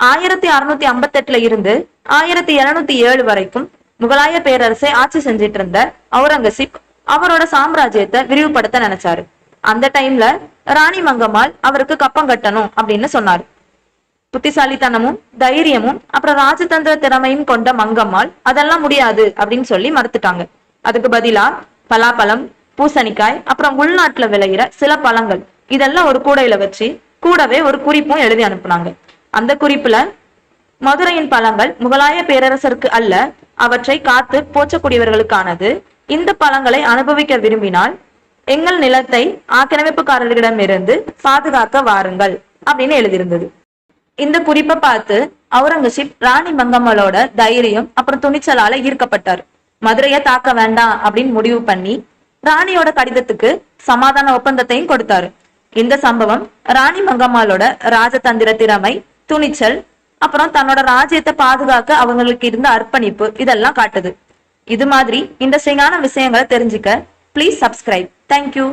1658 இருந்து 1707 வரைக்கும் முகலாய பேரரசை ஆட்சி செஞ்சிட்டு இருந்த அவுரங்கசீப் அவரோட சாம்ராஜ்யத்தை விரிவுபடுத்த நினைச்சாரு. அந்த டைம்ல ராணி மங்கம்மாள் அவருக்கு கப்பம் கட்டணும் அப்படின்னு சொன்னாரு. புத்திசாலித்தனமும் தைரியமும் அப்புறம் ராஜதந்திர திறமையும் கொண்ட மங்கம்மாள் அதெல்லாம் முடியாது அப்படின்னு சொல்லி மறுத்துட்டாங்க. அதுக்கு பதிலா பலாப்பழம், பூசணிக்காய், அப்புறம் உள்நாட்டுல விளையிற சில பழங்கள் இதெல்லாம் ஒரு கூடையில வச்சு கூடவே ஒரு குறிப்பும் எழுதி அனுப்புனாங்க. அந்த குறிப்புல மதுரையின் பழங்கள் முகலாய பேரரசருக்கு அல்ல, அவற்றை காத்து போற்றக்கூடியவர்களுக்கானது. இந்த பழங்களை அனுபவிக்க விரும்பினால் எங்கள் நிலத்தை ஆக்கிரமிப்புக்காரர்களிடமிருந்து பாதுகாக்க வாருங்கள் அப்படின்னு எழுதியிருந்தது. இந்த குறிப்பை பார்த்து அவுரங்கசீப் ராணி மங்கம்மாளோட தைரியம் அப்புறம் துணிச்சலால ஈர்க்கப்பட்டார். மதுரையை தாக்க வேண்டாம் அப்படின்னு முடிவு பண்ணி ராணியோட கடிதத்துக்கு சமாதான ஒப்பந்தத்தையும் கொடுத்தாரு. இந்த சம்பவம் ராணி மங்கம்மாளோட ராஜதந்திர திறமை, துணிச்சல், அப்புறம் தன்னோட ராஜ்யத்தை பாதுகாக்க அவங்களுக்கு இருந்த அர்ப்பணிப்பு இதெல்லாம் காட்டுது. இது மாதிரி இன்ட்ரெஸ்டிங்கான விஷயங்களை தெரிஞ்சுக்க ப்ளீஸ் சப்ஸ்கிரைப். தேங்க்யூ.